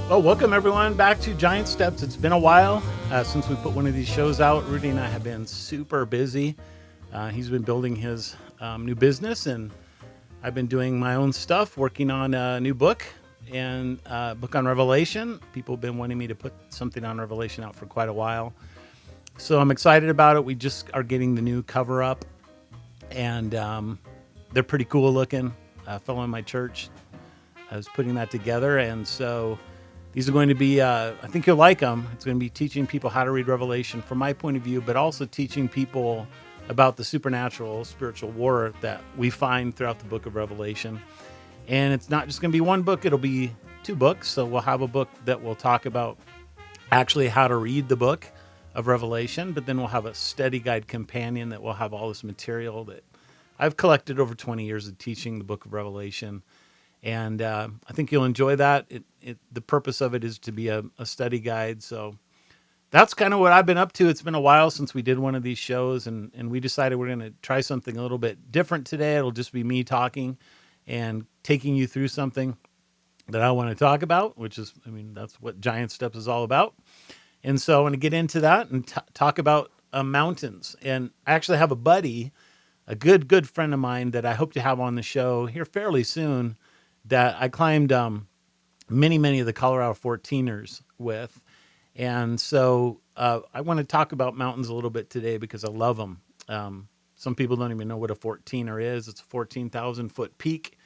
Well, welcome everyone back to Giant Steps. It's been a while since we put one of these shows out. Rudy and I have been super busy. He's been building his new business, and I've been doing my own stuff, working on a new book and a book on Revelation. People have been wanting me to put something on Revelation out for quite a while. So I'm excited about it. We just are getting the new cover up, and they're pretty cool looking. A fellow in my church is putting that together, and so these are going to be, I think you'll like them. It's going to be teaching people how to read Revelation from my point of view, but also teaching people about the supernatural, spiritual war that we find throughout the book of Revelation. And it's not just going to be one book, it'll be two books. So we'll have a book that will talk about actually how to read the book of Revelation, but then we'll have a study guide companion that will have all this material that I've collected over 20 years of teaching the book of Revelation. And I think you'll enjoy that. The purpose of it is to be a study guide. So that's kind of what I've been up to. It's been a while since we did one of these shows, and we decided we're going to try something a little bit different today. It'll just be me talking and taking you through something that I want to talk about, which is, I mean, that's what Giant Steps is all about. And so I want to get into that and talk about mountains. And I actually have a buddy, a good friend of mine that I hope to have on the show here fairly soon, that I climbed many of the Colorado 14ers with. And so I want to talk about mountains a little bit today because I love them. Some people don't even know what a 14er is. It's a 14,000 foot peak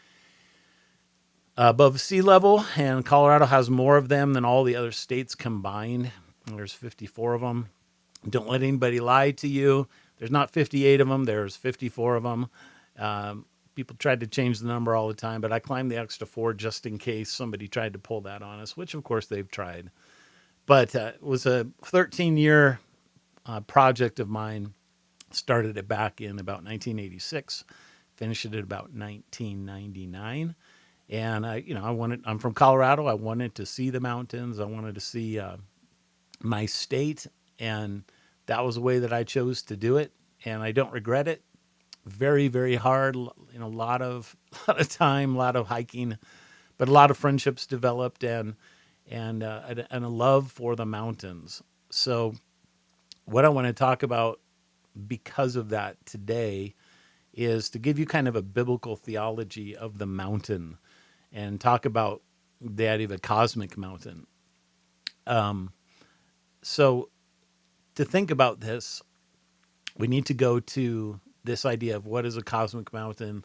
above sea level, and Colorado has more of them than all the other states combined. There's 54 of them. Don't let anybody lie to you. There's not 58 of them. There's 54 of them. People tried to change the number all the time, but I climbed the extra 4 just in case somebody tried to pull that on us, which of course they've tried. But it was a 13-year project of mine. Started it back in about 1986, finished it at about 1999. And I'm from Colorado. I wanted to see the mountains. I wanted to see my state, and that was the way that I chose to do it. And I don't regret it. Very hard. A lot of time, a lot of hiking, but a lot of friendships developed, and a love for the mountains. So, what I want to talk about because of that today is to give you kind of a biblical theology of the mountain and talk about the idea of a cosmic mountain. So, to think about this, we need to go to this idea of what is a cosmic mountain,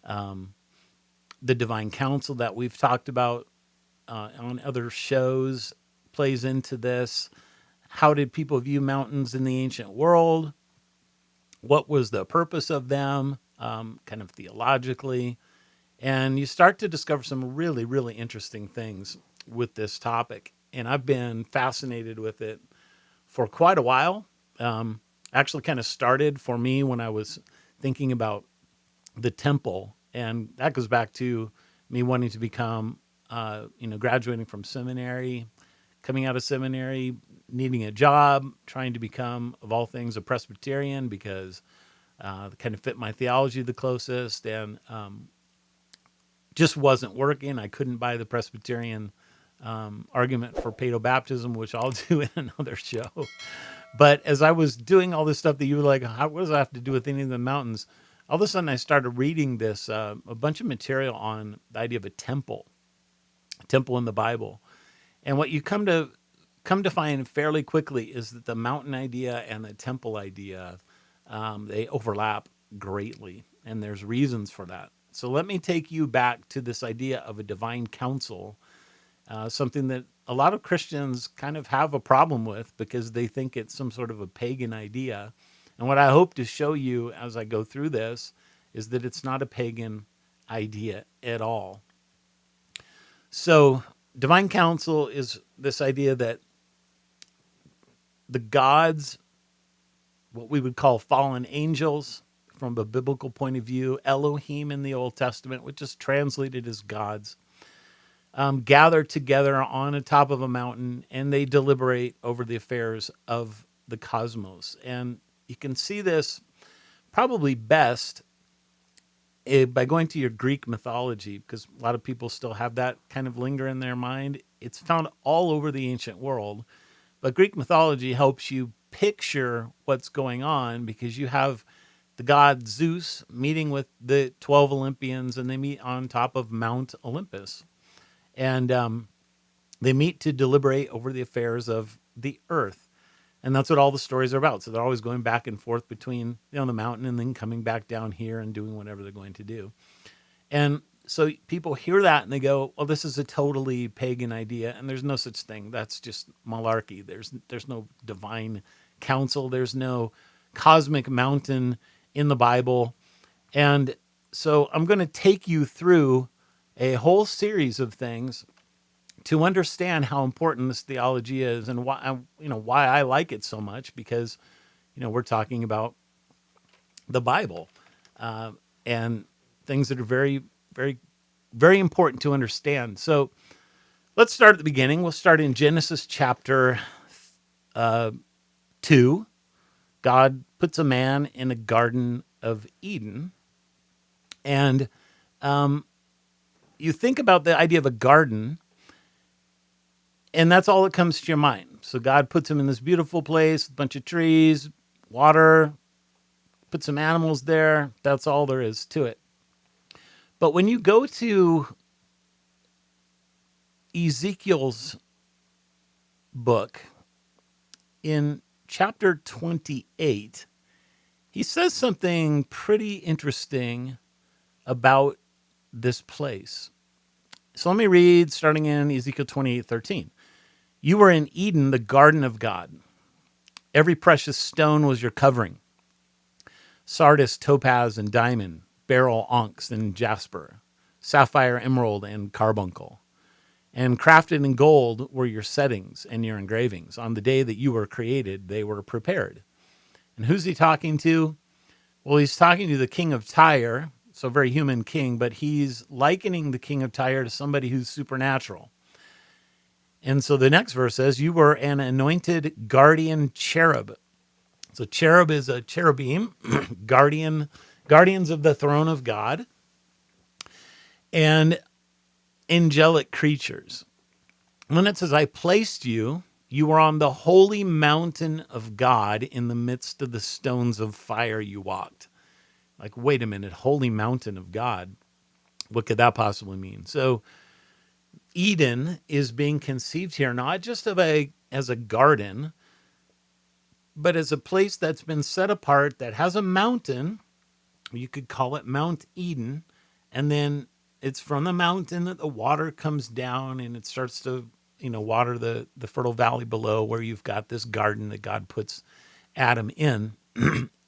the divine council that we've talked about on other shows plays into this. How did people view mountains in the ancient world? What was the purpose of them, kind of theologically? And you start to discover some really interesting things with this topic. And I've been fascinated with it for quite a while. Actually kind of started for me when I was thinking about the temple. And that goes back to me wanting to become, graduating from seminary, coming out of seminary, needing a job, trying to become, of all things, a Presbyterian because it kind of fit my theology the closest, and just wasn't working. I couldn't buy the Presbyterian argument for paedobaptism, which I'll do in another show. But as I was doing all this stuff that you were like, what does that have to do with any of the mountains? All of a sudden I started reading this, a bunch of material on the idea of a temple in the Bible. And what you come to find fairly quickly is that the mountain idea and the temple idea, they overlap greatly. And there's reasons for that. So let me take you back to this idea of a divine council, something that a lot of Christians kind of have a problem with because they think it's some sort of a pagan idea. And what I hope to show you as I go through this is that it's not a pagan idea at all. So divine council is this idea that the gods, what we would call fallen angels from a biblical point of view, Elohim in the Old Testament, which is translated as gods, gather together on the top of a mountain and they deliberate over the affairs of the cosmos. And you can see this probably best by going to your Greek mythology, because a lot of people still have that kind of linger in their mind, it's found all over the ancient world. But Greek mythology helps you picture what's going on because you have the god Zeus meeting with the 12 Olympians, and they meet on top of Mount Olympus. And they meet to deliberate over the affairs of the earth. And that's what all the stories are about. So they're always going back and forth between the mountain and then coming back down here and doing whatever they're going to do. And so people hear that and they go, "Well, this is a totally pagan idea, and there's no such thing. That's just malarkey. There's no divine council. There's no cosmic mountain in the Bible." And so I'm going to take you through a whole series of things to understand how important this theology is and why I like it so much, because we're talking about the Bible, uh, and things that are very, very, very important to understand. So let's start at the beginning. We'll start in Genesis chapter 2. God puts a man in a garden of Eden. And you think about the idea of a garden, and that's all that comes to your mind. So God puts him in this beautiful place, a bunch of trees, water, put some animals there. That's all there is to it. But when you go to Ezekiel's book in chapter 28, he says something pretty interesting about this place. So let me read starting in Ezekiel 28:13. You were in Eden, the garden of God. Every precious stone was your covering: sardius, topaz, and diamond, beryl, onyx, and jasper, sapphire, emerald, and carbuncle. And crafted in gold were your settings and your engravings. On the day that you were created, they were prepared. And who's he talking to? Well, he's talking to the king of Tyre, so a very human king, but he's likening the king of Tyre to somebody who's supernatural. And so the next verse says, you were an anointed guardian cherub. So cherub is a cherubim, guardians of the throne of God, and angelic creatures. And then it says, I placed you. You were on the holy mountain of God. In the midst of the stones of fire you walked. Like, wait a minute, holy mountain of God. What could that possibly mean? So Eden is being conceived here, not just as a garden, but as a place that's been set apart, that has a mountain. You could call it Mount Eden. And then it's from the mountain that the water comes down and it starts to, water the fertile valley below, where you've got this garden that God puts Adam in.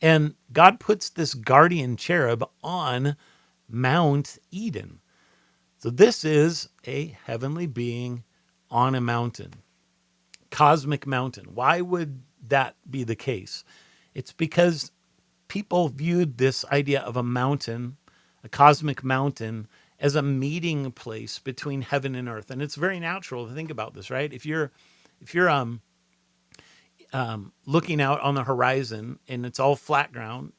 And God puts this guardian cherub on Mount Eden. So this is a heavenly being on a mountain, cosmic mountain. Why would that be the case? It's because people viewed this idea of a mountain, a cosmic mountain, as a meeting place between heaven and earth. And it's very natural to think about this, right? If you're looking out on the horizon and it's all flat ground,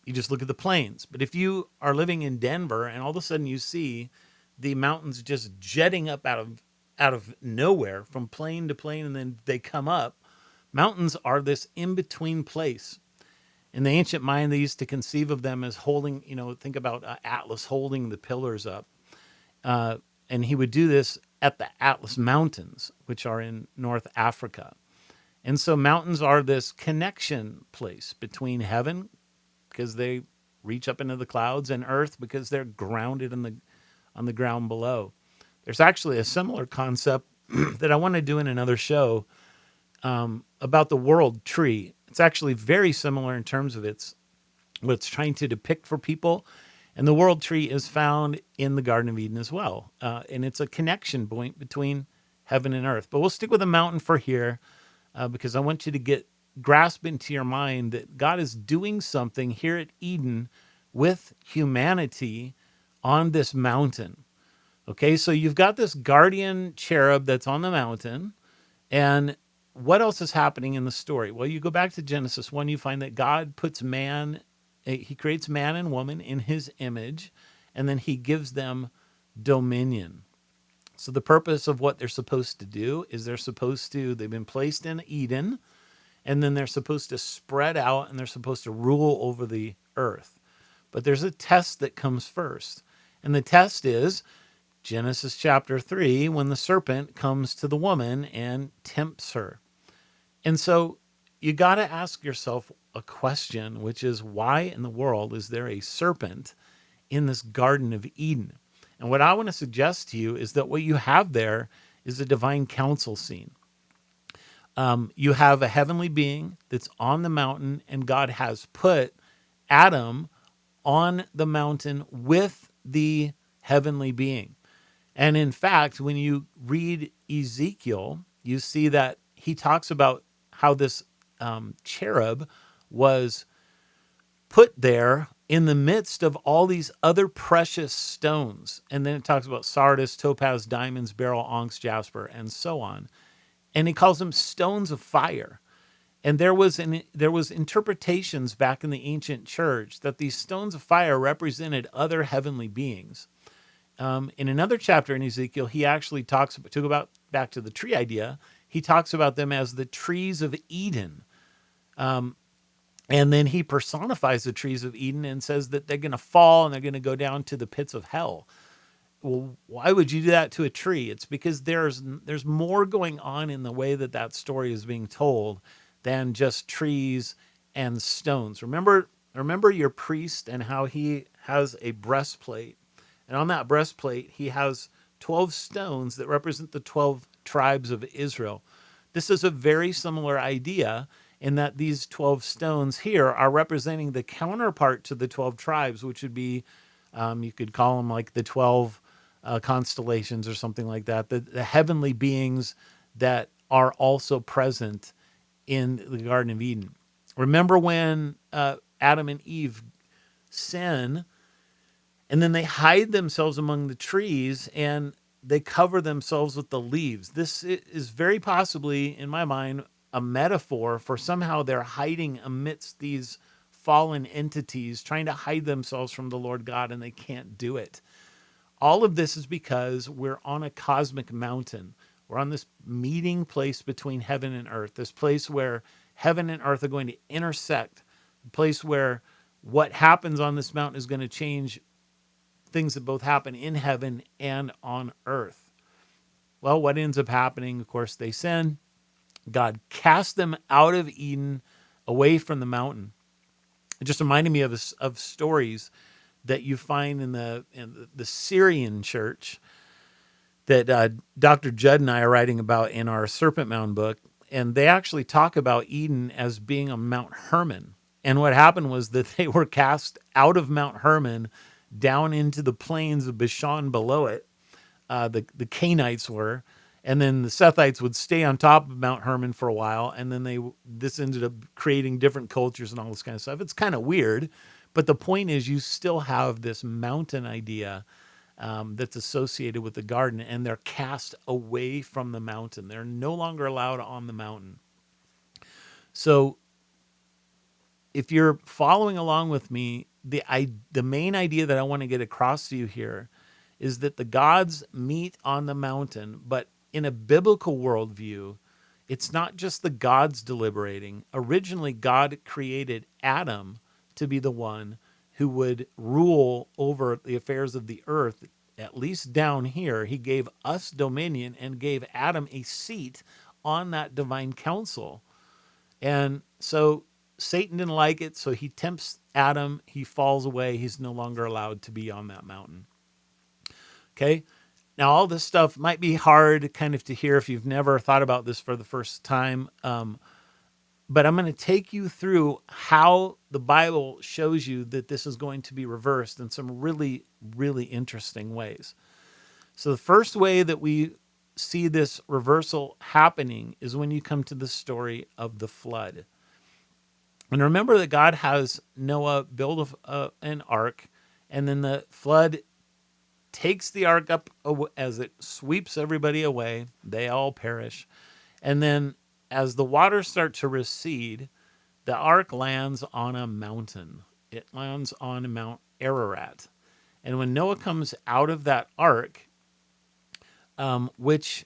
you just look at the plains. But if you are living in Denver and all of a sudden you see the mountains just jetting up out of nowhere from plane to plane, and then they come up, mountains are this in-between place. In the ancient mind, they used to conceive of them as holding, think about Atlas holding the pillars up. And he would do this at the Atlas Mountains, which are in North Africa. And so mountains are this connection place between heaven, because they reach up into the clouds, and earth, because they're grounded on the ground below. There's actually a similar concept that I want to do in another show about the world tree. It's actually very similar in terms of what it's trying to depict for people. And the world tree is found in the Garden of Eden as well. And it's a connection point between heaven and earth. But we'll stick with the mountain for here, because I want you to grasp into your mind that God is doing something here at Eden with humanity on this mountain. Okay, so you've got this guardian cherub that's on the mountain. And what else is happening in the story? Well, you go back to Genesis 1, you find that God puts man He creates man and woman in his image, and then he gives them dominion. So the purpose of what they're supposed to do is they've been placed in Eden, and then they're supposed to spread out and they're supposed to rule over the earth. But there's a test that comes first. And the test is Genesis chapter 3, when the serpent comes to the woman and tempts her. And so you got to ask yourself a question, which is, why in the world is there a serpent in this Garden of Eden? And what I want to suggest to you is that what you have there is a divine council scene. You have a heavenly being that's on the mountain, and God has put Adam on the mountain with the heavenly being. And in fact, when you read Ezekiel, you see that he talks about how this cherub was put there in the midst of all these other precious stones. And then it talks about sardis, topaz, diamonds, beryl, onyx, jasper, and so on. And he calls them stones of fire. And there was interpretations back in the ancient church that these stones of fire represented other heavenly beings. In another chapter in Ezekiel, he actually talks about back to the tree idea. He talks about them as the trees of Eden. And then he personifies the trees of Eden and says that they're going to fall and they're going to go down to the pits of hell. Well, why would you do that to a tree? It's because there's more going on in the way that story is being told than just trees and stones. Remember your priest and how he has a breastplate. And on that breastplate, he has 12 stones that represent the 12 tribes of Israel. This is a very similar idea in that these 12 stones here are representing the counterpart to the 12 tribes, which would be, you could call them like the 12 constellations or something like that, the heavenly beings that are also present in the Garden of Eden. Remember when Adam and Eve sin, and then they hide themselves among the trees and they cover themselves with the leaves. This is very possibly, in my mind, a metaphor for somehow they're hiding amidst these fallen entities, trying to hide themselves from the Lord God, and they can't do it. All of this is because we're on a cosmic mountain. We're on this meeting place between heaven and earth, this place where heaven and earth are going to intersect, a place where what happens on this mountain is going to change things that both happen in heaven and on earth. Well, what ends up happening? Of course, they sin. God cast them out of Eden, away from the mountain. It just reminded me of stories that you find in the Syrian church that Dr. Judd and I are writing about in our Serpent Mound book. And they actually talk about Eden as being on Mount Hermon. And what happened was that they were cast out of Mount Hermon down into the plains of Bashan below it. The Canaanites were. And then the Sethites would stay on top of Mount Hermon for a while. And then this ended up creating different cultures and all this kind of stuff. It's kind of weird. But the point is, you still have this mountain idea that's associated with the garden, and they're cast away from the mountain. They're no longer allowed on the mountain. So if you're following along with me, the main idea that I want to get across to you here is that the gods meet on the mountain, but in a biblical worldview, it's not just the gods deliberating. Originally, God created Adam to be the one who would rule over the affairs of the earth, at least down here. He gave us dominion and gave Adam a seat on that divine council. And so Satan didn't like it, so he tempts Adam. He falls away. He's no longer allowed to be on that mountain. Okay? Now, all this stuff might be hard kind of to hear if you've never thought about this for the first time. But I'm going to take you through how the Bible shows you that this is going to be reversed in some really, really interesting ways. So the first way that we see this reversal happening is when you come to the story of the flood. And remember that God has Noah build an ark, and then the flood takes the ark up as it sweeps everybody away. They all perish. And then as the waters start to recede, the ark lands on a mountain. It lands on Mount Ararat. And when Noah comes out of that ark, which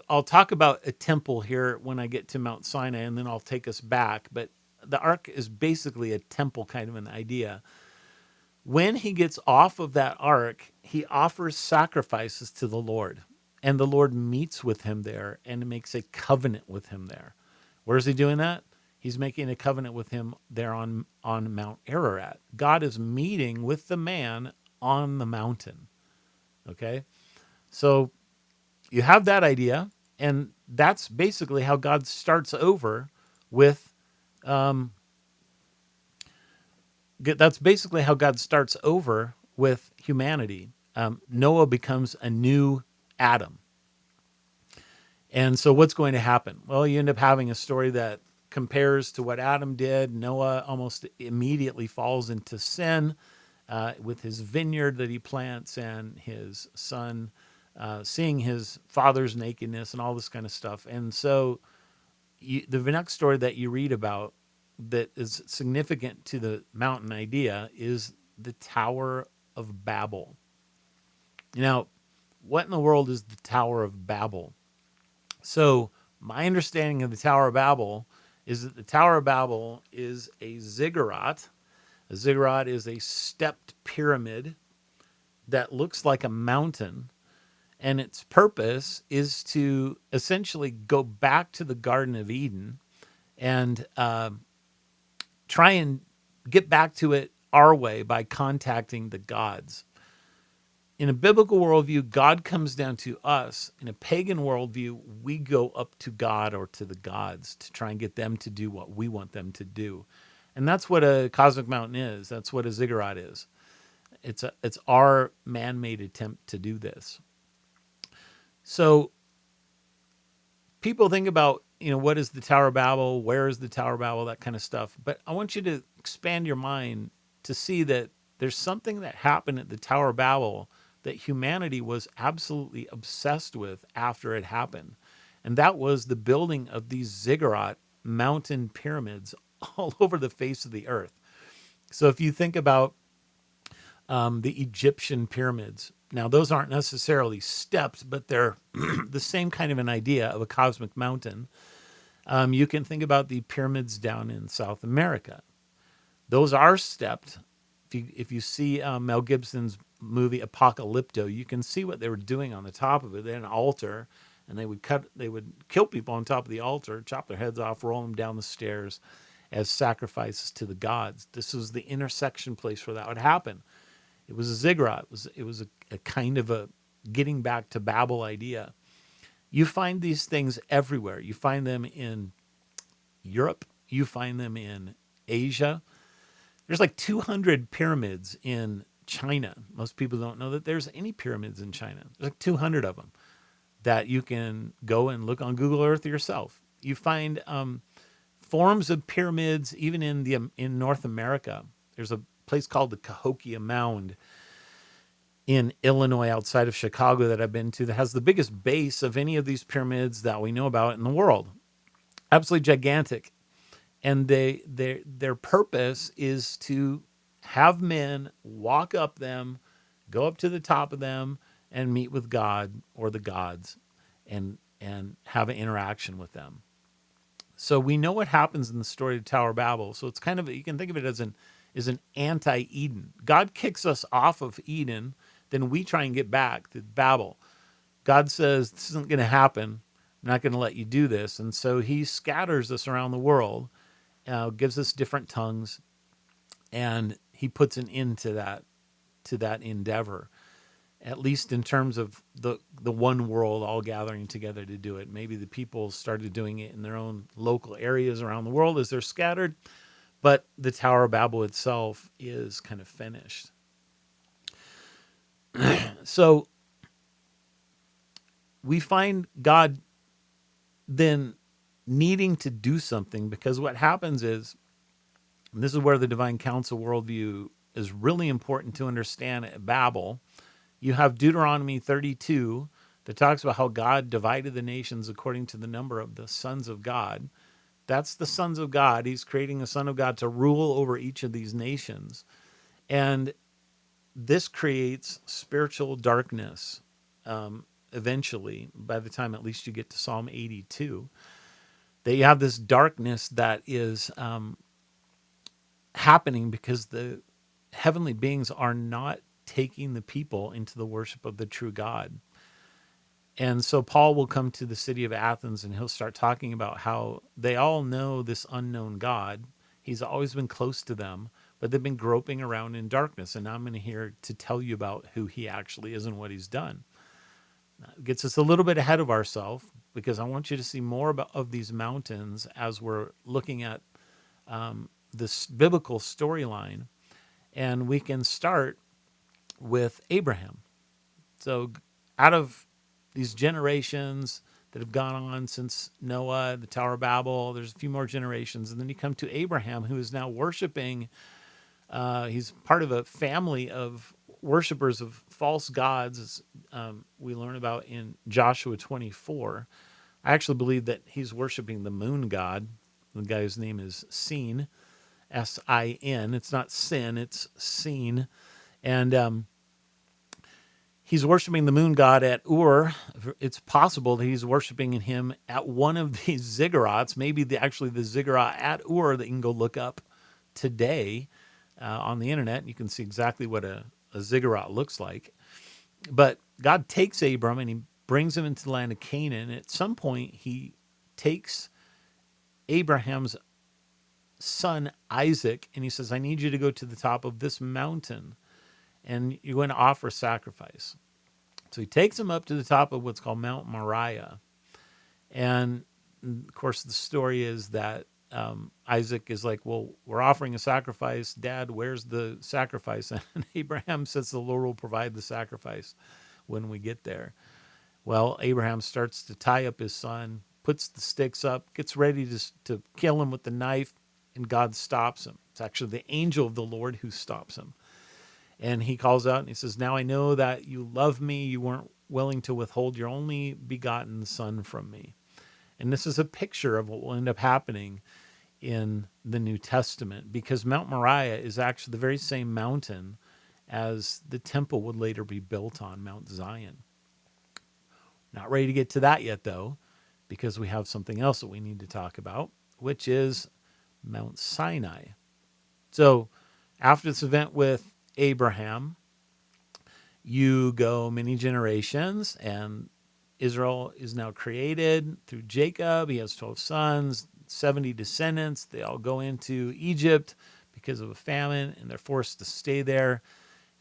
I'll talk about a temple here when I get to Mount Sinai, and then I'll take us back. But the ark is basically a temple kind of an idea. When he gets off of that ark, he offers sacrifices to the Lord, and the Lord meets with him there and makes a covenant with him there. Where is he doing that? He's making a covenant with him there on Mount Ararat. God is meeting with the man on the mountain. Okay? So you have that idea, and that's basically how God starts over with that's basically how God starts over with humanity. Noah becomes a new Adam. And so what's going to happen? Well, you end up having a story that compares to what Adam did. Noah almost immediately falls into sin with his vineyard that he plants and his son seeing his father's nakedness and all this kind of stuff. And so the next story that you read about that is significant to the mountain idea is the Tower of Babel. Now, what in the world is the Tower of Babel? So, my understanding of the Tower of Babel is that the Tower of Babel is a ziggurat. A ziggurat is a stepped pyramid that looks like a mountain, and its purpose is to essentially go back to the Garden of Eden and try and get back to it our way by contacting the gods. In a biblical worldview, God comes down to us. In a pagan worldview, we go up to God or to the gods to try and get them to do what we want them to do. And that's what a cosmic mountain is. That's what a ziggurat is. It's our man-made attempt to do this. So people think about, what is the Tower of Babel? Where is the Tower of Babel? That kind of stuff. But I want you to expand your mind to see that there's something that happened at the Tower of Babel that humanity was absolutely obsessed with after it happened. And that was the building of these ziggurat mountain pyramids all over the face of the earth. So if you think about the Egyptian pyramids, now those aren't necessarily steps, but they're the same kind of an idea of a cosmic mountain. You can think about the pyramids down in South America. Those are stepped. If you see Mel Gibson's movie Apocalypto, you can see what they were doing on the top of it. They had an altar, and they would kill people on top of the altar, chop their heads off, roll them down the stairs as sacrifices to the gods. This was the intersection place where that would happen. It was a ziggurat. It was a kind of a getting back to Babel idea. You find these things everywhere. You find them in Europe. You find them in Asia. There's like 200 pyramids in China. Most people don't know that there's any pyramids in China. There's like 200 of them that you can go and look on Google Earth yourself. You find forms of pyramids even in North America. There's a place called the Cahokia Mound in Illinois outside of Chicago that I've been to that has the biggest base of any of these pyramids that we know about in the world. Absolutely gigantic. And their purpose is to have men walk up them, go up to the top of them, and meet with God or the gods and have an interaction with them. So we know what happens in the story of Tower of Babel. So it's kind of, you can think of it as an anti-Eden. God kicks us off of Eden, then we try and get back to Babel. God says, this isn't going to happen. I'm not going to let you do this. And so he scatters us around the world, gives us different tongues, and he puts an end to that endeavor, at least in terms of the one world all gathering together to do it. Maybe the people started doing it in their own local areas around the world as they're scattered, but the Tower of Babel itself is kind of finished. So we find God then needing to do something, because what happens is, and this is where the divine council worldview is really important to understand at Babel. You have Deuteronomy 32 that talks about how God divided the nations according to the number of the sons of God. That's the sons of God. He's creating a son of God to rule over each of these nations. And this creates spiritual darkness eventually, by the time at least you get to Psalm 82. That you have this darkness that is happening because the heavenly beings are not taking the people into the worship of the true God. And so Paul will come to the city of Athens and he'll start talking about how they all know this unknown God. He's always been close to them, but they've been groping around in darkness. And now I'm going to here to tell you about who he actually is and what he's done. It gets us a little bit ahead of ourselves because I want you to see more of these mountains as we're looking at this biblical storyline. And we can start with Abraham. So, out of these generations that have gone on since Noah, the Tower of Babel, there's a few more generations. And then you come to Abraham, who is now worshiping. He's part of a family of worshipers of false gods, as we learn about in Joshua 24. I actually believe that he's worshiping the moon god. The guy's name is Sin, Sin. It's not sin, it's Sin. And he's worshiping the moon god at Ur. It's possible that he's worshiping him at one of these ziggurats, maybe actually the ziggurat at Ur that you can go look up today on the internet. And you can see exactly what a ziggurat looks like. But God takes Abram and he brings him into the land of Canaan. At some point, he takes Abraham's son Isaac and he says, I need you to go to the top of this mountain and you're going to offer sacrifice. So he takes him up to the top of what's called Mount Moriah. And of course, the story is that Isaac is like, well, we're offering a sacrifice. Dad, where's the sacrifice? And Abraham says the Lord will provide the sacrifice when we get there. Well, Abraham starts to tie up his son, puts the sticks up, gets ready to kill him with the knife, and God stops him. It's actually the angel of the Lord who stops him. And he calls out and he says, now I know that you love me. You weren't willing to withhold your only begotten son from me. And this is a picture of what will end up happening in the New Testament, because Mount Moriah is actually the very same mountain as the temple would later be built on, Mount Zion. Not ready to get to that yet, though, because we have something else that we need to talk about, which is Mount Sinai. So after this event with Abraham, you go many generations, and Israel is now created through Jacob. He has 12 sons, 70 descendants. They all go into Egypt because of a famine, and they're forced to stay there.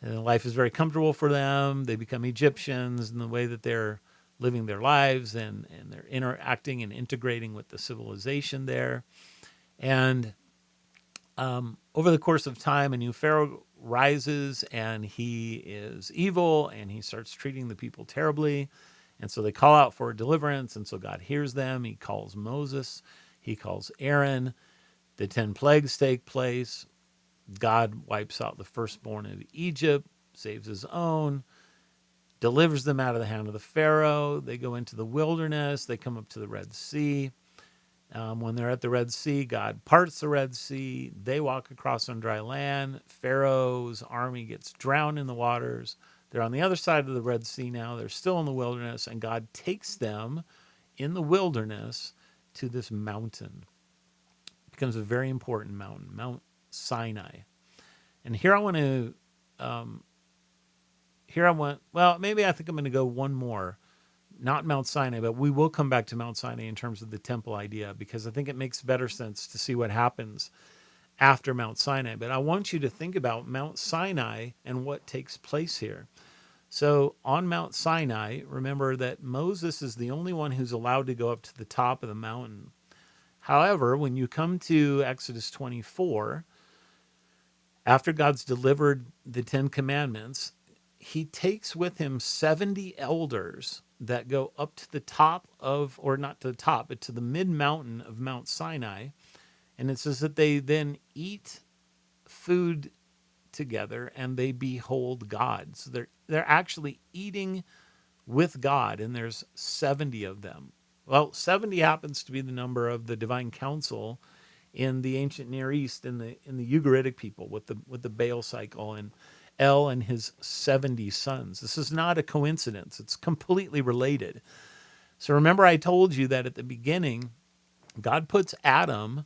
And life is very comfortable for them. They become Egyptians in the way that they're living their lives, and they're interacting and integrating with the civilization there. And over the course of time, a new Pharaoh rises, and he is evil, and he starts treating the people terribly. And so they call out for deliverance, and so God hears them. He calls Moses. He calls Aaron. The 10 plagues take place. God wipes out the firstborn of Egypt, saves his own, delivers them out of the hand of the Pharaoh. They go into the wilderness. They come up to the Red Sea. When they're at the Red Sea, God parts the Red Sea. They walk across on dry land. Pharaoh's army gets drowned in the waters. They're on the other side of the Red Sea now. They're still in the wilderness, and God takes them in the wilderness to this mountain. It becomes a very important mountain, Mount Sinai. And well, maybe I think I'm going to go one more. Not Mount Sinai, but we will come back to Mount Sinai in terms of the temple idea, because I think it makes better sense to see what happens after Mount Sinai. But I want you to think about Mount Sinai and what takes place here. So on Mount Sinai, remember that Moses is the only one who's allowed to go up to the top of the mountain. However, when you come to Exodus 24, after God's delivered the 10 commandments, he takes with him 70 elders that go up to the top of, or not to the top, but to the mid mountain of Mount Sinai. And it says that they then eat food together and they behold God. So they're actually eating with God, and there's 70 of them. Well, 70 happens to be the number of the divine council in the ancient Near East, in the Ugaritic people with the Baal cycle, and El and his 70 sons. This is not a coincidence. It's completely related. So remember, I told you that at the beginning, God puts Adam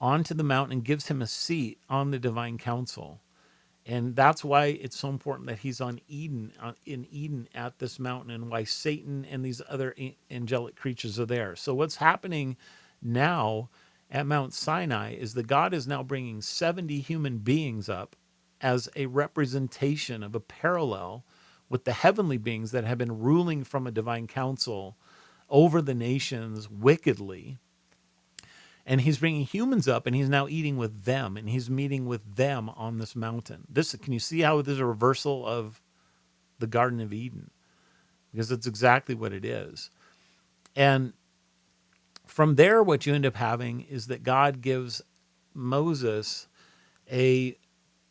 onto the mountain and gives him a seat on the divine council. And that's why it's so important that he's on Eden, in Eden at this mountain, and why Satan and these other angelic creatures are there. So what's happening now at Mount Sinai is that God is now bringing 70 human beings up as a representation of a parallel with the heavenly beings that have been ruling from a divine council over the nations wickedly. And he's bringing humans up, and he's now eating with them, and he's meeting with them on this mountain. This, can you see how there's a reversal of the Garden of Eden? Because it's exactly what it is. And from there, what you end up having is that God gives Moses a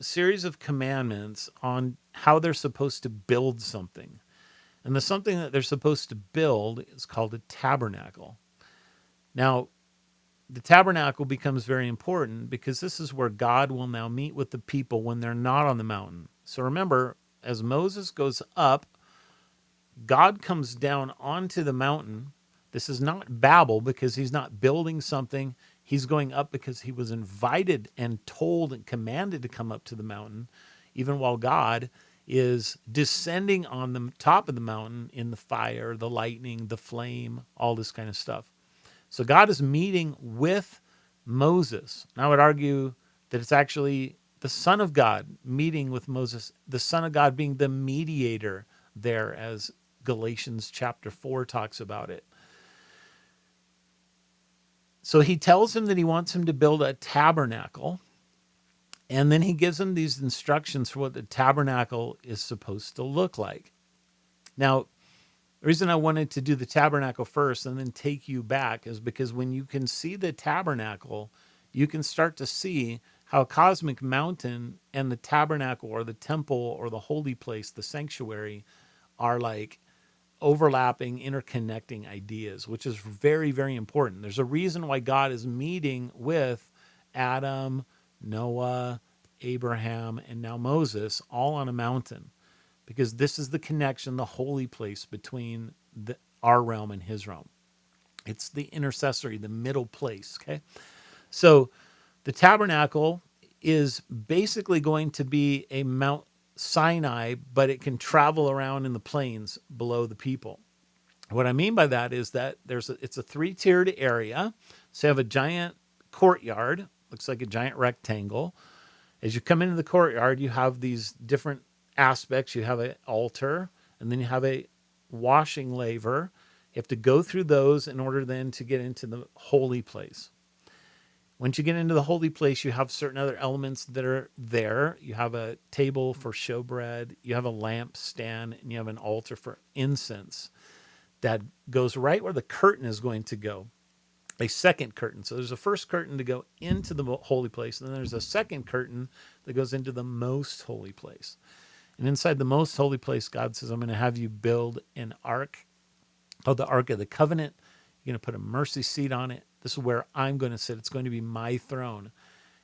series of commandments on how they're supposed to build something. And the something that they're supposed to build is called a tabernacle. Now, the tabernacle becomes very important because this is where God will now meet with the people when they're not on the mountain. So remember, as Moses goes up, God comes down onto the mountain. This is not Babel because he's not building something. He's going up because he was invited and told and commanded to come up to the mountain, even while God is descending on the top of the mountain in the fire, the lightning, the flame, all this kind of stuff. So God is meeting with Moses. And I would argue that it's actually the Son of God meeting with Moses, the Son of God being the mediator there, as Galatians chapter 4 talks about it. So he tells him that he wants him to build a tabernacle, and then he gives him these instructions for what the tabernacle is supposed to look like. Now, the reason I wanted to do the tabernacle first and then take you back is because when you can see the tabernacle, you can start to see how Cosmic Mountain and the tabernacle or the temple or the holy place, the sanctuary, are like overlapping, interconnecting ideas, which is very, very important. There's a reason why God is meeting with Adam, Noah, Abraham, and now Moses all on a mountain, because this is the connection, the holy place between our realm and his realm. It's the intercessory, the middle place. Okay. So the tabernacle is basically going to be a Mount Sinai, but it can travel around in the plains below the people. What I mean by that is that it's a three-tiered area. So you have a giant courtyard, looks like a giant rectangle. As you come into the courtyard, you have these different aspects. You have an altar, and then you have a washing laver. You have to go through those in order then to get into the holy place. Once you get into the holy place, you have certain other elements that are there. You have a table for showbread, you have a lampstand, and you have an altar for incense that goes right where the curtain is going to go. A second curtain. So there's a first curtain to go into the holy place, and then there's a second curtain that goes into the most holy place. And inside the most holy place, God says, I'm going to have you build an ark called the Ark of the Covenant. You're going to put a mercy seat on it. This is where I'm going to sit. It's going to be my throne.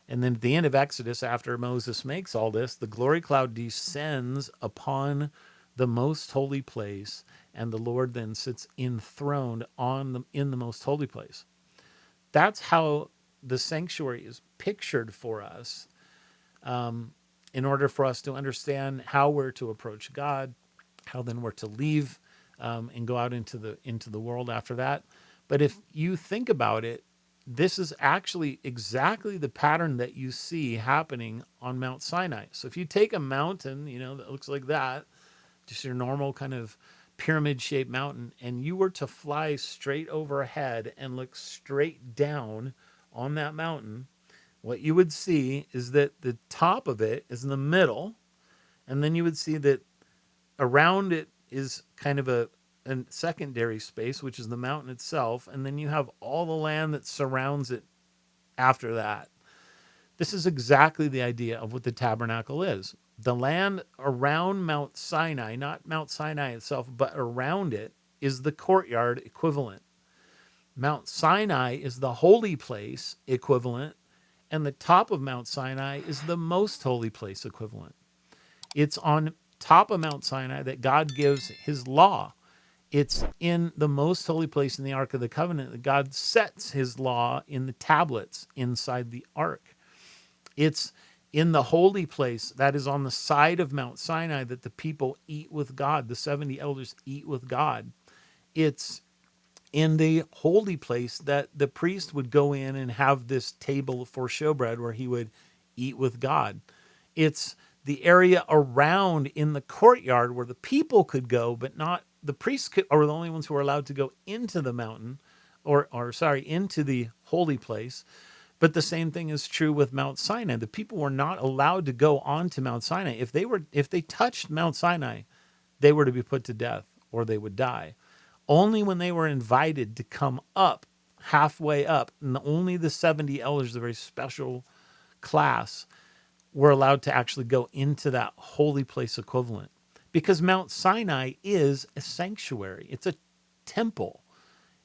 And then at the end of Exodus, after Moses makes all this, the glory cloud descends upon the most holy place, and the Lord then sits enthroned in the most holy place. That's how the sanctuary is pictured for us, in order for us to understand how we're to approach God, how then we're to leave and go out into the world after that. But if you think about it, this is actually exactly the pattern that you see happening on Mount Sinai. So if you take a mountain, that looks like that, just your normal kind of pyramid-shaped mountain, and you were to fly straight overhead and look straight down on that mountain, what you would see is that the top of it is in the middle, and then you would see that around it is kind of a secondary space, which is the mountain itself, and then you have all the land that surrounds it after that. This is exactly the idea of what the tabernacle is. The land around Mount Sinai, not Mount Sinai itself, but around it, is the courtyard equivalent. Mount Sinai is the holy place equivalent, and the top of Mount Sinai is the most holy place equivalent. It's on top of Mount Sinai that God gives his law. It's in the most holy place in the Ark of the Covenant that God sets his law in the tablets inside the Ark. It's in the holy place that is on the side of Mount Sinai that the people eat with God. The 70 elders eat with God. It's in the holy place that the priest would go in and have this table for showbread where he would eat with God. It's the area around in the courtyard where the people could go, but not the priests are the only ones who are allowed to go into the mountain into the holy place. But the same thing is true with Mount Sinai. The people were not allowed to go onto Mount Sinai. If they touched Mount Sinai, they were to be put to death or they would die. Only when they were invited to come up, halfway up, and only the 70 elders, a very special class, were allowed to actually go into that holy place equivalent. Because Mount Sinai is a sanctuary. It's a temple.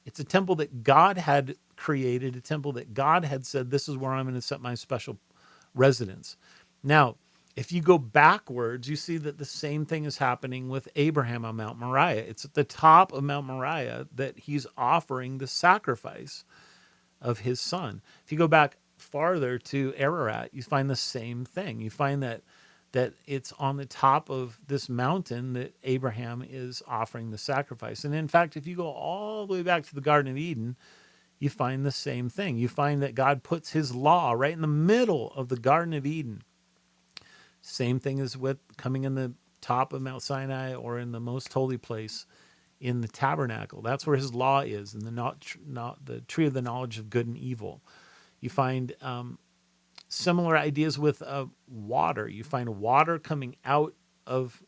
It's a temple that God had created, a temple that God had said, this is where I'm going to set my special residence. Now, if you go backwards, you see that the same thing is happening with Abraham on Mount Moriah. It's at the top of Mount Moriah that he's offering the sacrifice of his son. If you go back farther to Ararat, you find the same thing. You find that it's on the top of this mountain that Abraham is offering the sacrifice. And in fact, if you go all the way back to the Garden of Eden, you find the same thing. You find that God puts his law right in the middle of the Garden of Eden. Same thing as with coming in the top of Mount Sinai or in the most holy place in the tabernacle. That's where his law is, in the tree of the knowledge of good and evil. You find similar ideas with water. You find water coming out of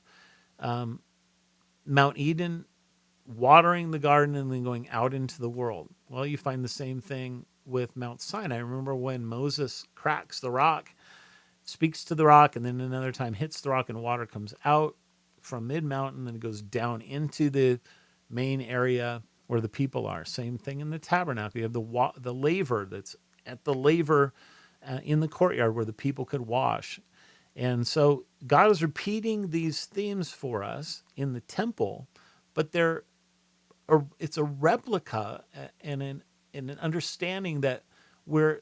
Mount Eden, watering the garden, and then going out into the world. Well, you find the same thing with Mount Sinai. Remember when Moses cracks the rock, speaks to the rock, and then another time hits the rock and water comes out from mid-mountain and it goes down into the main area where the people are. Same thing in the tabernacle. You have the laver that's at the laver in the courtyard where the people could wash. And so God is repeating these themes for us in the temple, but it's a replica and an understanding that we're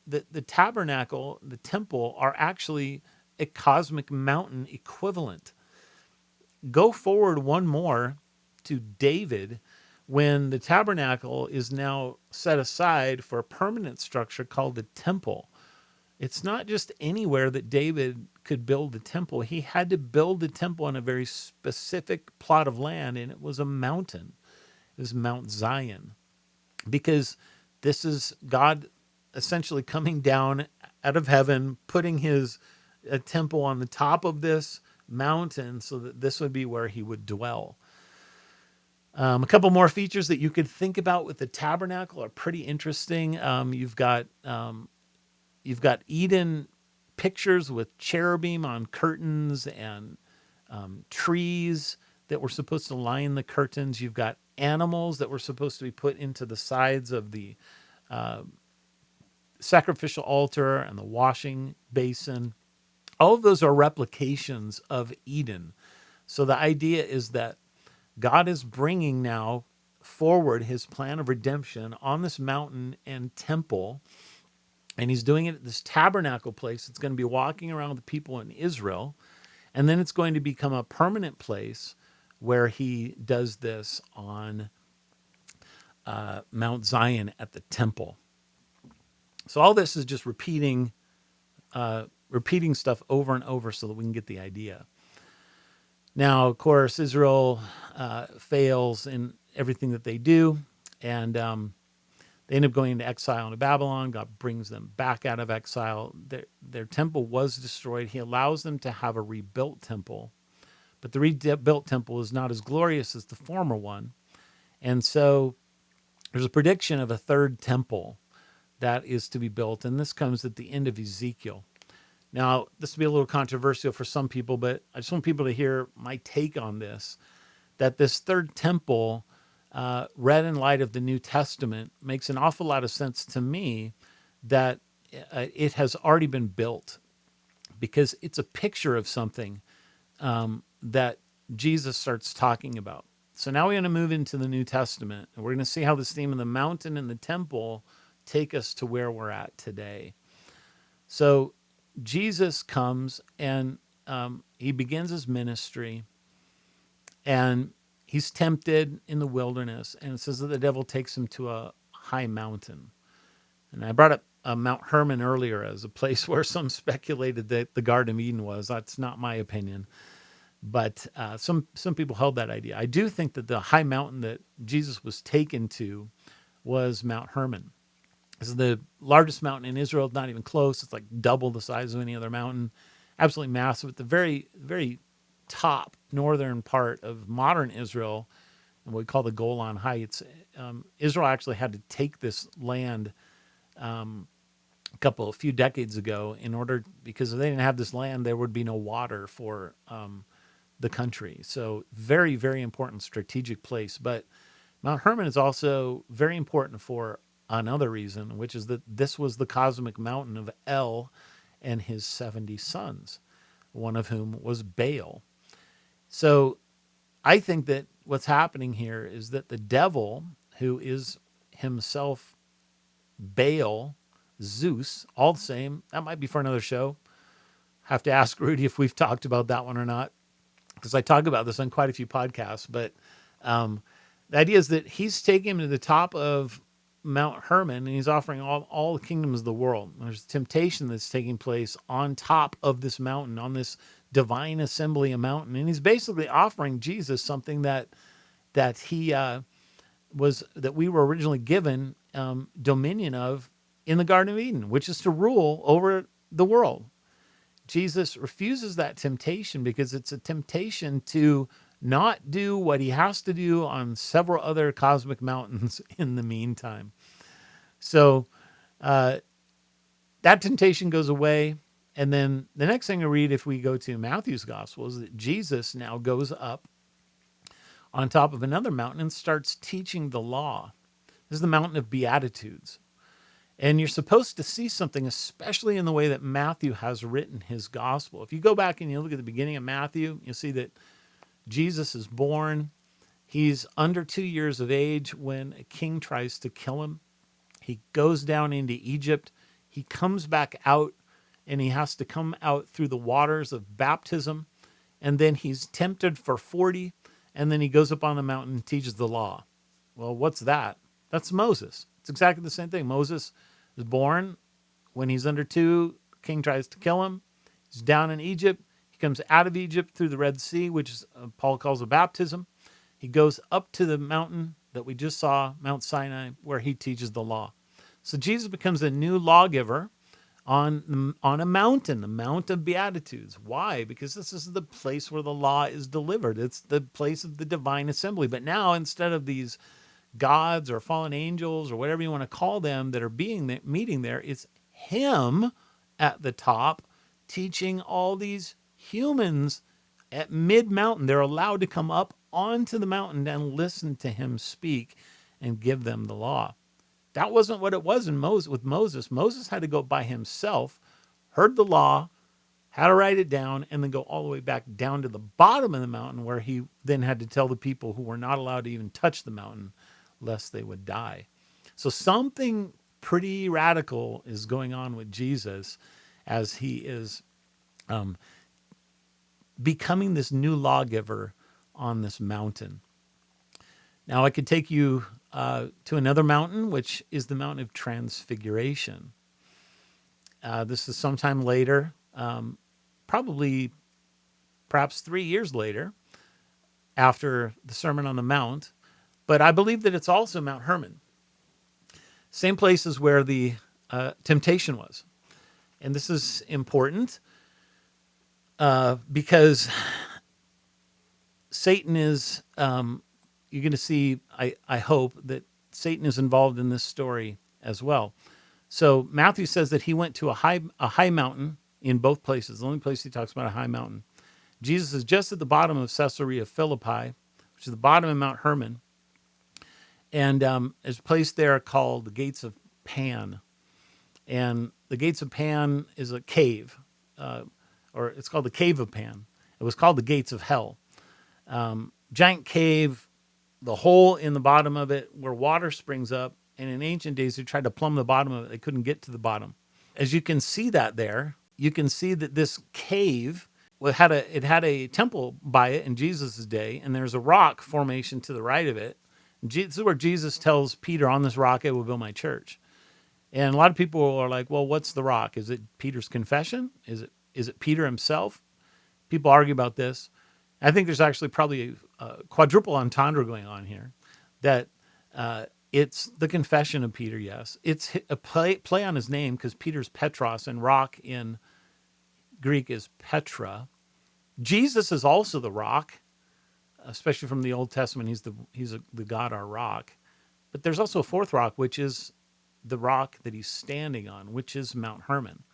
the tabernacle, the temple, are actually a cosmic mountain equivalent. Go forward one more to David, when the tabernacle is now set aside for a permanent structure called the temple. It's not just anywhere that David could build the temple. He had to build the temple on a very specific plot of land, and it was a mountain. It was Mount Zion, because this is God essentially coming down out of heaven, putting his temple on the top of this mountain so that this would be where he would dwell. A couple more features that you could think about with the tabernacle are pretty interesting. You've got Eden pictures with cherubim on curtains and trees that were supposed to line the curtains. You've got animals that were supposed to be put into the sides of the sacrificial altar and the washing basin. All of those are replications of Eden. So the idea is that God is bringing now forward his plan of redemption on this mountain and temple. And he's doing it at this tabernacle place. It's going to be walking around with the people in Israel. And then it's going to become a permanent place where he does this on Mount Zion at the temple. So all this is just repeating stuff over and over so that we can get the idea. Now, of course, Israel fails in everything that they do, and they end up going into exile into Babylon. God brings them back out of exile. Their temple was destroyed. He allows them to have a rebuilt temple, but the rebuilt temple is not as glorious as the former one. And so there's a prediction of a third temple that is to be built, and this comes at the end of Ezekiel. Now, this will be a little controversial for some people, but I just want people to hear my take on this, that this third temple read in light of the New Testament, makes an awful lot of sense to me that it has already been built, because it's a picture of something that Jesus starts talking about. So now we're going to move into the New Testament, and we're going to see how this theme of the mountain and the temple take us to where we're at today. So Jesus comes, and he begins his ministry, and he's tempted in the wilderness, and it says that the devil takes him to a high mountain. And I brought up Mount Hermon earlier as a place where some speculated that the Garden of Eden was. That's not my opinion, but some people held that idea. I do think that the high mountain that Jesus was taken to was Mount Hermon. This is the largest mountain in Israel. It's not even close. It's like double the size of any other mountain. Absolutely massive. At the very, very top northern part of modern Israel, and what we call the Golan Heights, Israel actually had to take this land a few decades ago in order, because if they didn't have this land, there would be no water for the country. So very, very important strategic place. But Mount Hermon is also very important for another reason, which is that this was the cosmic mountain of El and his 70 sons, one of whom was Baal. So I think that what's happening here is that the devil, who is himself Baal, Zeus, all the same, that might be for another show. Have to ask Rudy if we've talked about that one or not, because I talk about this on quite a few podcasts. But the idea is that he's taking him to the top of Mount Hermon, and he's offering all the kingdoms of the world. There's temptation that's taking place on top of this mountain, on this divine assembly of mountain, and he's basically offering Jesus something that he that we were originally given dominion of in the Garden of Eden, which is to rule over the world. Jesus refuses that temptation because it's a temptation to not do what he has to do on several other cosmic mountains in the meantime. So that temptation goes away. And then the next thing I read, if we go to Matthew's gospel, is that Jesus now goes up on top of another mountain and starts teaching the law. This is the mountain of Beatitudes. And you're supposed to see something, especially in the way that Matthew has written his gospel. If you go back and you look at the beginning of Matthew, you'll see that Jesus is born. He's under 2 years of age when a king tries to kill him. He goes down into Egypt. He comes back out, and he has to come out through the waters of baptism. And then he's tempted for 40, and then he goes up on the mountain and teaches the law. Well, what's that? That's Moses. It's exactly the same thing. Moses is born when he's under 2. King tries to kill him. He's down in Egypt. He comes out of Egypt through the Red Sea, which is, Paul calls a baptism. He goes up to the mountain that we just saw, Mount Sinai, where he teaches the law. So Jesus becomes a new lawgiver on a mountain, the Mount of Beatitudes. Why? Because this is the place where the law is delivered. It's the place of the divine assembly. But now, instead of these gods or fallen angels or whatever you want to call them that are meeting there, it's him at the top teaching all these humans at mid-mountain. They're allowed to come up onto the mountain and listen to him speak and give them the law. That wasn't what it was with Moses. Moses had to go by himself, heard the law, had to write it down, and then go all the way back down to the bottom of the mountain, where he then had to tell the people who were not allowed to even touch the mountain lest they would die. So something pretty radical is going on with Jesus as he is becoming this new lawgiver on this mountain. Now I could take you to another mountain, which is the Mountain of Transfiguration. This is sometime later, perhaps 3 years later, after the Sermon on the Mount. But I believe that it's also Mount Hermon. Same place as where the temptation was. And this is important because Satan is, you're going to see, I hope, that Satan is involved in this story as well. So Matthew says that he went to a high mountain in both places. The only place he talks about a high mountain. Jesus is just at the bottom of Caesarea Philippi, which is the bottom of Mount Hermon. And there's a place there called the Gates of Pan. And the Gates of Pan is a cave, or it's called the Cave of Pan. It was called the Gates of Hell. Giant cave, the hole in the bottom of it where water springs up. And in ancient days, they tried to plumb the bottom of it. They couldn't get to the bottom. As you can see that there, you can see that this cave it had a temple by it in Jesus' day, and there's a rock formation to the right of it. This is where Jesus tells Peter, "On this rock I will build my church." And a lot of people are like, "Well, what's the rock? Is it Peter's confession? Is it Peter himself?" People argue about this. I think there's actually probably a quadruple entendre going on here, that it's the confession of Peter. Yes, it's a play on his name because Peter's Petros and rock in Greek is Petra. Jesus is also the rock, especially from the Old Testament. He's the God, our rock. But there's also a fourth rock, which is the rock that he's standing on, which is Mount Hermon.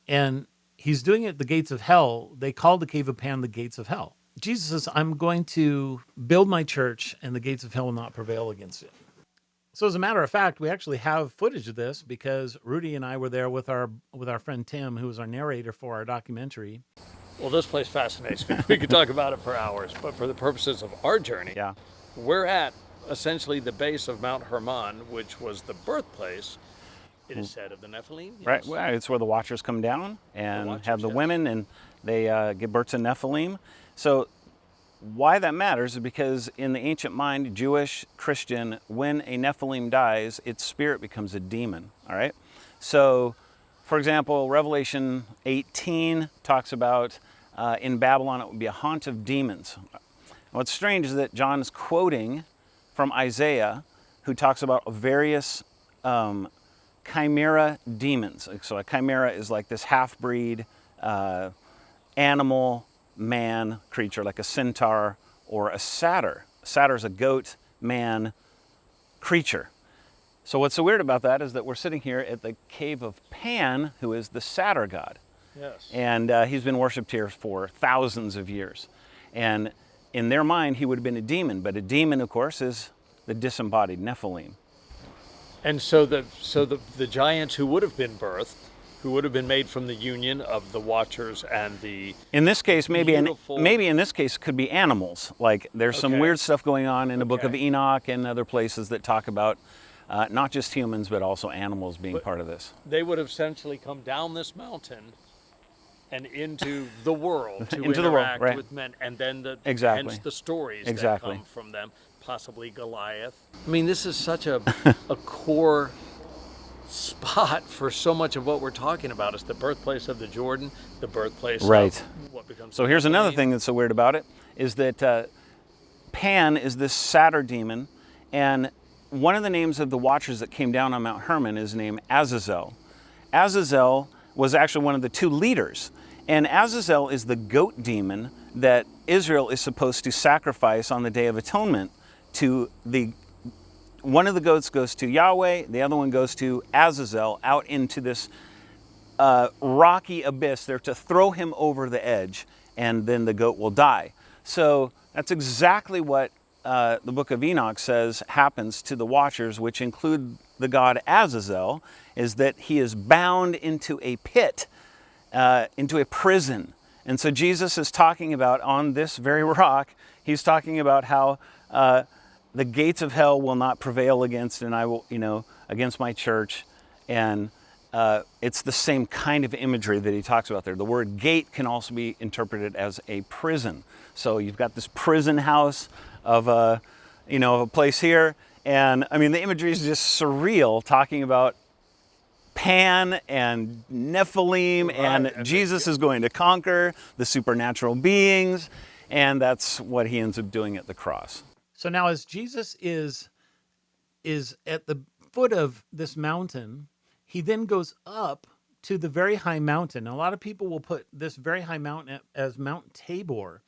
And he's doing it at the gates of hell. They call the Cave of Pan the gates of hell. Jesus says, "I'm going to build my church, and the gates of hell will not prevail against it." So as a matter of fact, we actually have footage of this because Rudy and I were there with our friend Tim, who was our narrator for our documentary. Well, this place fascinates me. We could talk about it for hours, but for the purposes of our journey, Yeah. we're at essentially the base of Mount Hermon, which was the birthplace, it is said, of the Nephilim. Yes? Right. Well, it's where the Watchers come down and Watchers, have the yes. women, and they give birth to Nephilim. So why that matters is because in the ancient mind, Jewish, Christian, when a Nephilim dies, its spirit becomes a demon. All right. So, for example, Revelation 18 talks about in Babylon it would be a haunt of demons. What's strange is that John is quoting from Isaiah, who talks about various chimera demons. So a chimera is like this half-breed animal, man creature, like a centaur or a satyr. A satyr is a goat, man creature. So what's so weird about that is that we're sitting here at the Cave of Pan, who is the satyr god. Yes. And he's been worshipped here for thousands of years. And in their mind, he would have been a demon. But a demon, of course, is the disembodied Nephilim. And so the giants who would have been birthed, who would have been made from the union of the Watchers and the In this case, maybe beautiful- in this case could be animals. Like there's some Okay. weird stuff going on in the book of Okay. Enoch and other places that talk about not just humans, but also animals being part of this. they would have essentially come down this mountain and into the world to Into the world, interact right. with men, and then Exactly. hence the stories Exactly. that come from them, possibly Goliath. I mean, this is such a core spot for so much of what we're talking about. It's the birthplace of the Jordan, the birthplace Right. of what becomes. So here's another thing that's so weird about it, is that Pan is this satyr demon, and one of the names of the Watchers that came down on Mount Hermon is named Azazel. Azazel was actually one of the two leaders, and Azazel is the goat demon that Israel is supposed to sacrifice on the Day of Atonement to one of the goats goes to Yahweh, the other one goes to Azazel out into this rocky abyss. They're to throw him over the edge, and then the goat will die. So that's exactly what the book of Enoch says happens to the Watchers, which include the god Azazel, is that he is bound into a pit, into a prison. And so Jesus is talking about, on this very rock, he's talking about how the gates of hell will not prevail against, and I will, against my church. And it's the same kind of imagery that he talks about there. The word gate can also be interpreted as a prison. So you've got this prison house of a place here. And I mean, the imagery is just surreal, talking about Pan and Nephilim, and Jesus is going to conquer the supernatural beings. And that's what he ends up doing at the cross. So now as Jesus is at the foot of this mountain, he then goes up to the very high mountain. Now, a lot of people will put this very high mountain as Mount Tabor.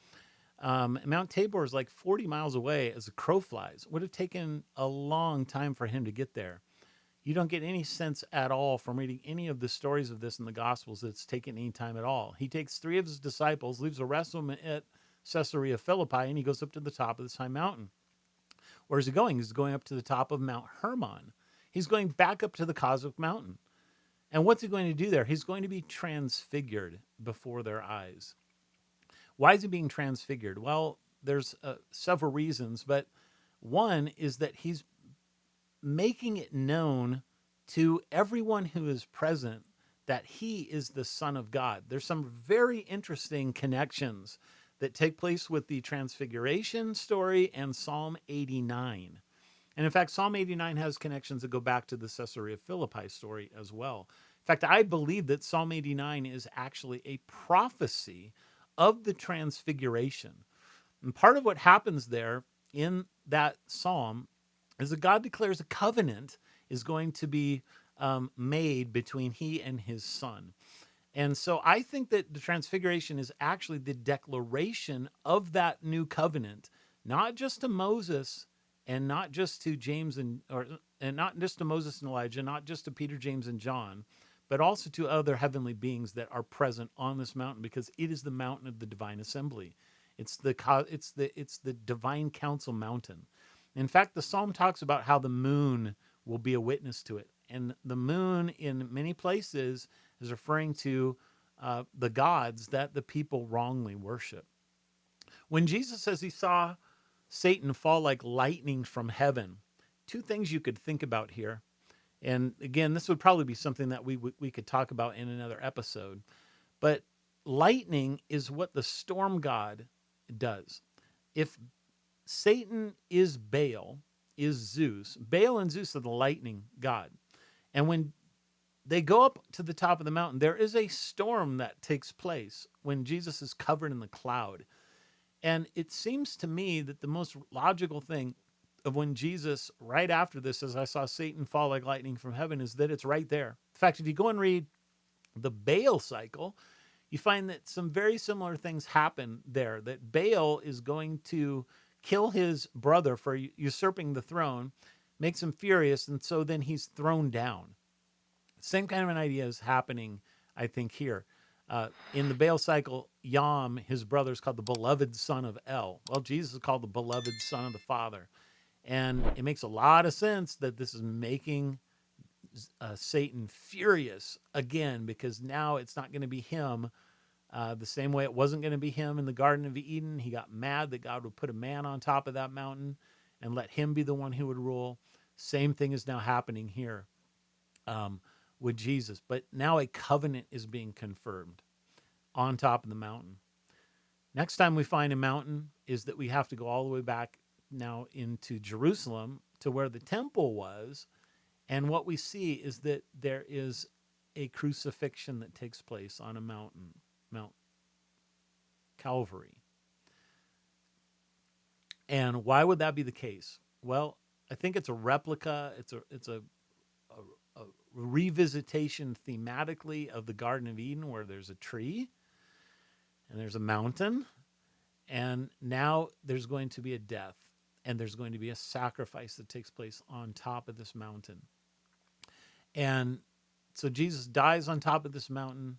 Mount Tabor is like 40 miles away as a crow flies. It would have taken a long time for him to get there. You don't get any sense at all from reading any of the stories of this in the Gospels that it's taken any time at all. He takes 3 of his disciples, leaves the rest of them at Caesarea Philippi, and he goes up to the top of this high mountain. Where's he going? He's going up to the top of Mount Hermon. He's going back up to the cosmic mountain. And what's he going to do there? He's going to be transfigured before their eyes. Why is he being transfigured? Well, there's several reasons, but one is that he's making it known to everyone who is present that he is the Son of God. There's some very interesting connections that take place with the Transfiguration story and Psalm 89. And in fact, Psalm 89 has connections that go back to the Caesarea Philippi story as well. In fact, I believe that Psalm 89 is actually a prophecy of the Transfiguration. And part of what happens there in that psalm is that God declares a covenant is going to be made between he and his son. And so I think that the transfiguration is actually the declaration of that new covenant, not just to Moses and not just to James and not just to Moses and Elijah, not just to Peter, James, and John, but also to other heavenly beings that are present on this mountain, because it is the mountain of the divine assembly. It's the divine council mountain. In fact, the psalm talks about how the moon will be a witness to it. And the moon in many places is referring to the gods that the people wrongly worship. When Jesus says he saw Satan fall like lightning from heaven, two things you could think about here. And again, this would probably be something that we could talk about in another episode. But lightning is what the storm god does. If Satan is Baal, is Zeus. Baal and Zeus are the lightning god. And when they go up to the top of the mountain, there is a storm that takes place when Jesus is covered in the cloud. And it seems to me that the most logical thing of when Jesus, right after this, as I saw Satan fall like lightning from heaven, is that it's right there. In fact, if you go and read the Baal cycle, you find that some very similar things happen there, that Baal is going to kill his brother for usurping the throne, makes him furious, and so then he's thrown down. Same kind of an idea is happening, I think, here. In the Baal cycle, Yam, his brother, is called the beloved son of El. Well, Jesus is called the beloved son of the Father. And it makes a lot of sense that this is making Satan furious again, because now it's not going to be him the same way it wasn't going to be him in the Garden of Eden. He got mad that God would put a man on top of that mountain and let him be the one who would rule. Same thing is now happening here with Jesus. But now a covenant is being confirmed on top of the mountain. Next time we find a mountain is that we have to go all the way back now into Jerusalem to where the temple was. And what we see is that there is a crucifixion that takes place on a mountain, Mount Calvary. And why would that be the case? Well, I think it's a replica. It's a revisitation thematically of the Garden of Eden, where there's a tree and there's a mountain, and now there's going to be a death, and there's going to be a sacrifice that takes place on top of this mountain. And so Jesus dies on top of this mountain,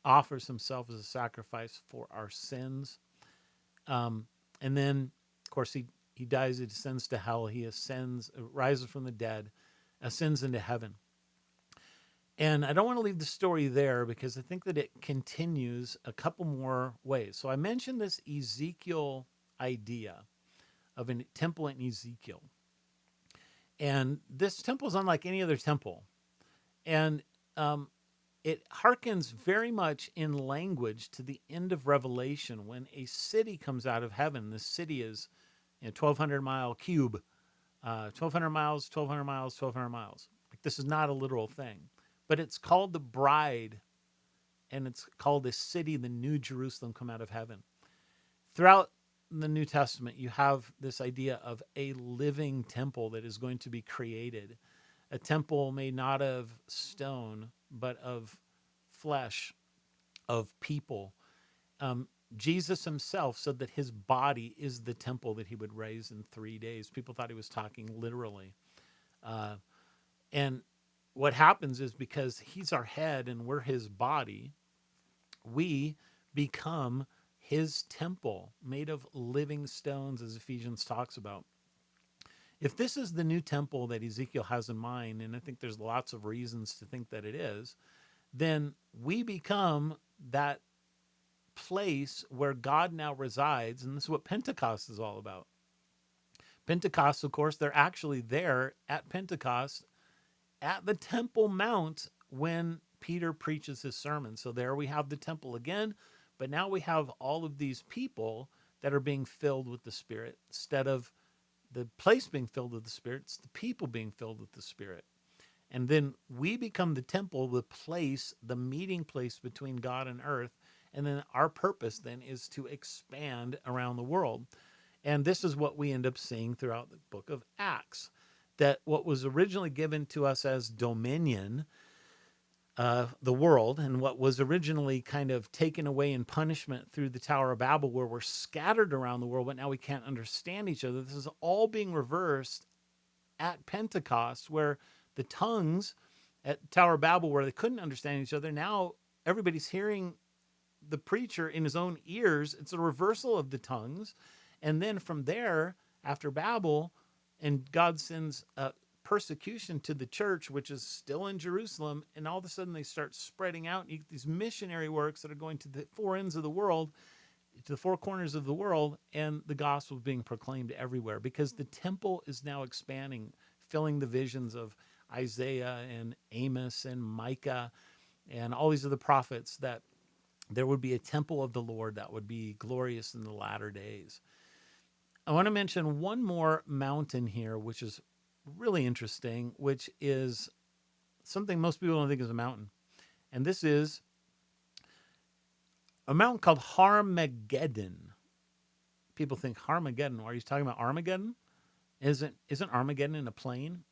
offers himself as a sacrifice for our sins. And then, of course, he dies, he descends to hell, he ascends, rises from the dead, ascends into heaven. And I don't want to leave the story there, because I think that it continues a couple more ways. So I mentioned this Ezekiel idea of a temple in Ezekiel. And this temple is unlike any other temple. And it harkens very much in language to the end of Revelation, when a city comes out of heaven. The city is 1,200 mile cube, 1,200 miles, 1,200 miles, 1,200 miles. Like, this is not a literal thing, but it's called the bride, and it's called the city, the New Jerusalem, come out of heaven. Throughout the New Testament, you have this idea of a living temple that is going to be created. A temple made not of stone, but of flesh, of people. Jesus himself said that his body is the temple that he would raise in 3 days. People thought he was talking literally. And what happens is, because he's our head and we're his body, we become his temple made of living stones, as Ephesians talks about. If this is the new temple that Ezekiel has in mind, and I think there's lots of reasons to think that it is, then we become that place where God now resides. And this is what Pentecost is all about. Pentecost, of course, they're actually there at Pentecost at the Temple Mount when Peter preaches his sermon. So there we have the temple again, but now we have all of these people that are being filled with the Spirit. Instead of the place being filled with the Spirit, it's the people being filled with the Spirit. And then we become the temple, the place, the meeting place between God and earth. And then our purpose then is to expand around the world. And this is what we end up seeing throughout the book of Acts, that what was originally given to us as dominion, the world, and what was originally kind of taken away in punishment through the Tower of Babel, where we're scattered around the world, but now we can't understand each other. This is all being reversed at Pentecost, where the tongues at Tower of Babel, where they couldn't understand each other, now everybody's hearing the preacher in his own ears. It's a reversal of the tongues. And then from there, after Babel, and God sends persecution to the church, which is still in Jerusalem, and all of a sudden they start spreading out. And you get these missionary works that are going to the four ends of the world, to the four corners of the world, and the gospel is being proclaimed everywhere because the temple is now expanding, filling the visions of Isaiah and Amos and Micah and all these other prophets, that there would be a temple of the Lord that would be glorious in the latter days. I want to mention one more mountain here, which is really interesting, which is something most people don't think is a mountain. And this is a mountain called Harmageddon. People think Harmageddon. Are you talking about Armageddon? Isn't Armageddon in a plane?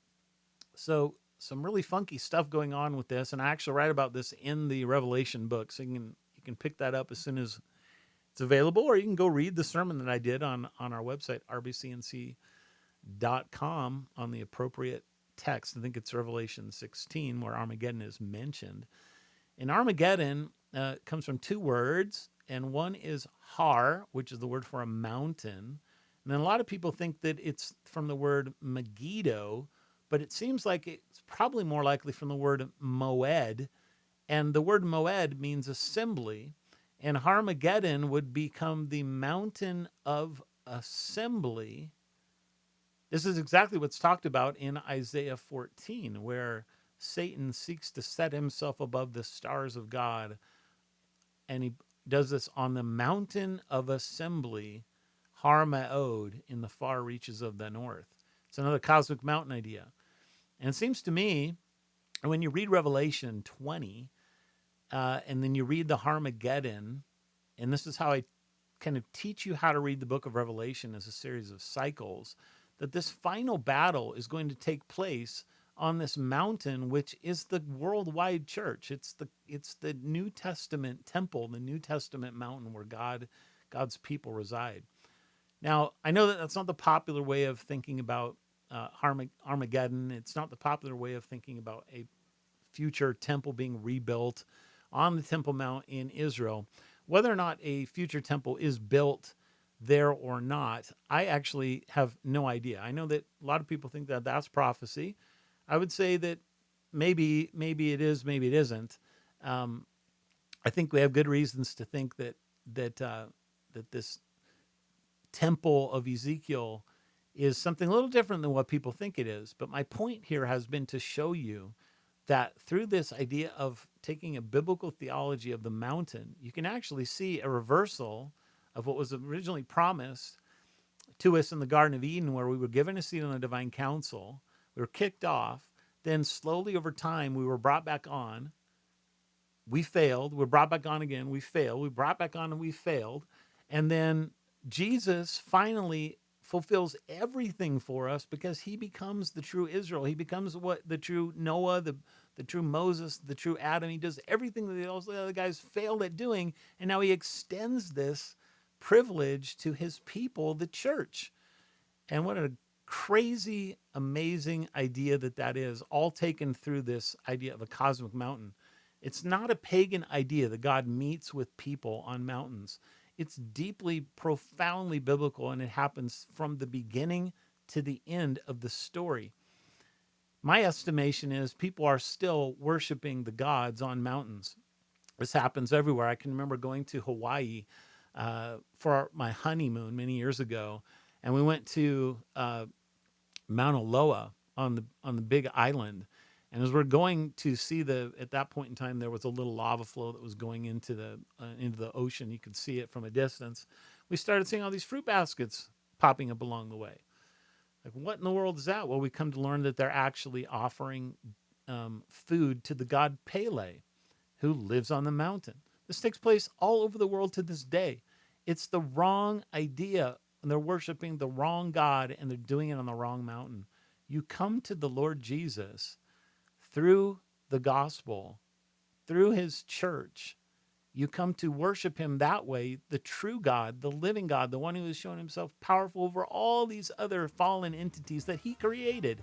So some really funky stuff going on with this, and I actually write about this in the Revelation book, so you can pick that up as soon as it's available, or you can go read the sermon that I did on our website, rbcnc.com, on the appropriate text. I think it's Revelation 16, where Armageddon is mentioned. And Armageddon comes from two words, and one is har, which is the word for a mountain. And then a lot of people think that it's from the word Megiddo, but it seems like it's probably more likely from the word moed. And the word moed means assembly. And Harmageddon would become the mountain of assembly. This is exactly what's talked about in Isaiah 14, where Satan seeks to set himself above the stars of God. And he does this on the mountain of assembly, Har Maod, in the far reaches of the north. It's another cosmic mountain idea. And it seems to me, when you read Revelation 20, and then you read the Harmageddon, and this is how I kind of teach you how to read the book of Revelation as a series of cycles, that this final battle is going to take place on this mountain, which is the worldwide church. It's the New Testament temple, the New Testament mountain where God's people reside. Now, I know that that's not the popular way of thinking about Armageddon. It's not the popular way of thinking about a future temple being rebuilt on the Temple Mount in Israel. Whether or not a future temple is built there or not, I actually have no idea. I know that a lot of people think that that's prophecy. I would say that maybe it is, maybe it isn't. I think we have good reasons to think that this temple of Ezekiel is something a little different than what people think it is. But my point here has been to show you that through this idea of taking a biblical theology of the mountain, you can actually see a reversal of what was originally promised to us in the Garden of Eden, where we were given a seat on the divine council. We were kicked off. Then slowly over time, we were brought back on. We failed. We're brought back on again. We failed. We brought back on and we failed. And then Jesus finally fulfills everything for us because he becomes the true Israel. He becomes what the true Noah, the true Moses, the true Adam. He does everything that all the other guys failed at doing. And now he extends this privilege to his people, the church. And what a crazy, amazing idea that is, all taken through this idea of a cosmic mountain. It's not a pagan idea that God meets with people on mountains. It's deeply, profoundly biblical, and it happens from the beginning to the end of the story. My estimation is people are still worshiping the gods on mountains. This happens everywhere. I can remember going to Hawaii for my honeymoon many years ago, and we went to Mauna Loa on the big island. And as we're going to see at that point in time, there was a little lava flow that was going into the ocean. You could see it from a distance. We started seeing all these fruit baskets popping up along the way. Like, what in the world is that? Well, we come to learn that they're actually offering food to the god Pele, who lives on the mountain. This takes place all over the world to this day. It's the wrong idea, and they're worshiping the wrong God, and they're doing it on the wrong mountain. You come to the Lord Jesus through the gospel, through his church. You come to worship him that way, the true God, the living God, the one who has shown himself powerful over all these other fallen entities that he created.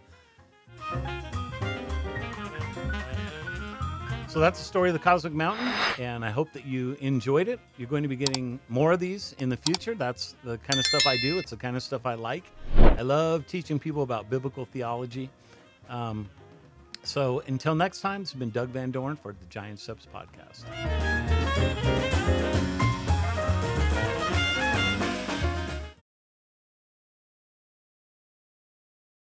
So that's the story of the Cosmic Mountain, and I hope that you enjoyed it. You're going to be getting more of these in the future. That's the kind of stuff I do. It's the kind of stuff I like. I love teaching people about biblical theology. So until next time, this has been Doug Van Dorn for the Giant Steps Podcast.